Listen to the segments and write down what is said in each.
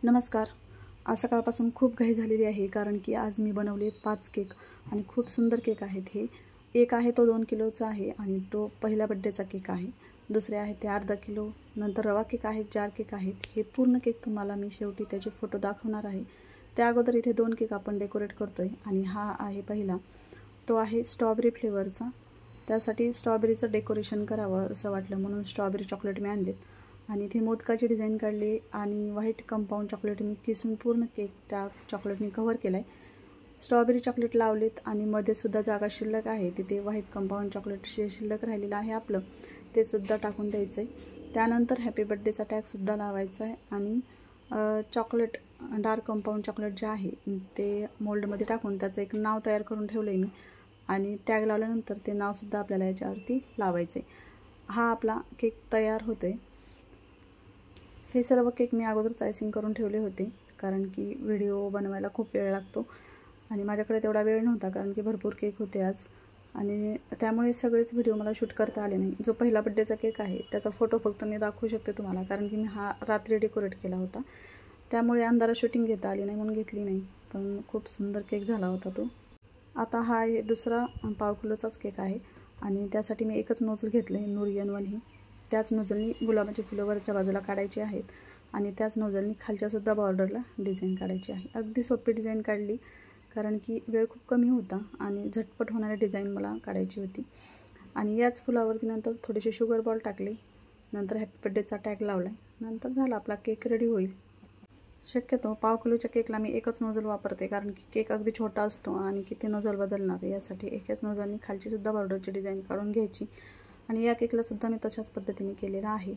नमस्कार. आज सकाळपासून खूप घाई झालेली आहे कारण की आज मी बनवले 5 केक आणि खूप सुंदर केक आहेत. हे एक आहे तो 2 किलोचा आहे आणि तो पहिल्या बर्थडेचा केक आहे. दुसरे आहे ते अर्धा किलो. नंतर रवा केक आहे, 4 केक आहेत. हे पूर्ण केक तुम्हाला मी शेवटी त्याचे फोटो दाखवणार आहे. त्या अगोदर इथे 2 केक आपण डेकोरेट करतोय आणि हा आहे पहिला. तो आहे स्ट्रॉबेरी फ्लेवरचा. त्यासाठी स्ट्रॉबेरीचं डेकोरेशन करावं असं वाटलं म्हणून स्ट्रॉबेरी चॉकलेट मी आणलेत आणि इथे मोदकाची डिझाईन काढली आणि व्हाईट कंपाऊंड चॉकलेट मी किसून पूर्ण केक त्या चॉकलेटने कव्हर केला आहे. स्ट्रॉबेरी चॉकलेट लावलेत आणि मध्ये सुद्धा जागा शिल्लक आहे, तिथे व्हाईट कंपाऊंड चॉकलेट शिल्लक राहिलेलं आहे आपलं, ते सुद्धा टाकून द्यायचं आहे. त्यानंतर हॅपी बर्थडेचा टॅगसुद्धा लावायचा आहे आणि चॉकलेट डार्क कंपाऊंड चॉकलेट जे आहे ते मोल्डमध्ये टाकून त्याचं एक नाव तयार करून ठेवलं आहे मी आणि टॅग लावल्यानंतर ते नावसुद्धा आपल्याला याच्यावरती लावायचं आहे. हा आपला केक तयार होतो आहे. हे सर्व केक मी अगोदरच आयसिंग करून ठेवले होते कारण की व्हिडिओ बनवायला खूप वेळ लागतो आणि माझ्याकडे तेवढा वेळ नव्हता कारण की भरपूर केक होते आज आणि त्यामुळे सगळेच व्हिडिओ मला शूट करता आले नाही. जो पहिला बड्डेचा केक आहे त्याचा फोटो फक्त मी दाखवू शकते तुम्हाला कारण की मी हा रात्री डेकोरेट केला होता, त्यामुळे अंधारात शूटिंग घेता आली नाही म्हणून घेतली नाही, पण खूप सुंदर केक झाला होता तो. आता हा आहे दुसरा पाव किलोचाच केक आहे आणि त्यासाठी मी एकच नोझल घेतलं आहे, नूरियन 1 ही. त्याच नोझलनी गुलाबाची फुलं वरच्या बाजूला काढायची आहेत आणि त्याच नोझलनी खालच्यासुद्धा बॉर्डरला डिझाईन काढायची आहे. अगदी सोपी डिझाईन काढली कारण की वेळ खूप कमी होता आणि झटपट होणारी डिझाईन मला काढायची होती. आणि याच फुलावरती नंतर थोडेसे शुगर बॉल टाकले, नंतर हॅपी बर्थडेचा टॅग लावला आहे, नंतर झाला आपला केक रेडी होईल. शक्यतो पाव किलोच्या केकला मी एकच नोझल वापरते कारण की केक अगदी छोटा असतो आणि किती नोझल बदलणार, यासाठी एकच नोझलनी खालचीसुद्धा बॉर्डरची डिझाईन काढून घ्यायची आणि या केकलासुद्धा मी तशाच पद्धतीने केलेला आहे.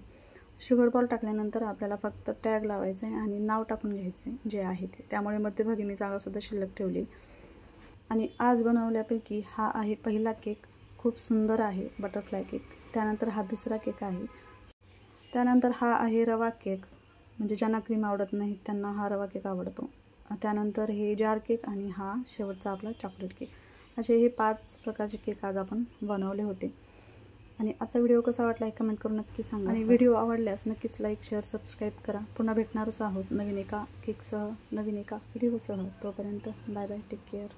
शुगर बॉल टाकल्यानंतर आपल्याला फक्त टॅग लावायचं आहे आणि नाव टाकून घ्यायचं आहे जे आहे ते, त्यामुळे मध्यभागी मी जागासुद्धा शिल्लक ठेवली. आणि आज बनवल्यापैकी हा आहे पहिला केक, खूप सुंदर आहे बटरफ्लाय केक. त्यानंतर हा दुसरा केक आहे. त्यानंतर हा आहे रवा केक, म्हणजे ज्यांना क्रीम आवडत नाही त्यांना हा रवा केक आवडतो. त्यानंतर हे जार केक आणि हा शेवटचा आपला चॉकलेट केक. असे हे 5 प्रकारचे केक आज आपण बनवले होते. आणि आजचा व्हिडिओ कसा वाटला हे कमेंट करून नक्की सांगा आणि व्हिडिओ आवडल्यास नक्कीच लाईक, शेअर, सबस्क्राईब करा. पुन्हा भेटणारच आहोत नवीन एका केकसह, नवीन एका व्हिडिओसह. तोपर्यंत बाय बाय, टेक केअर.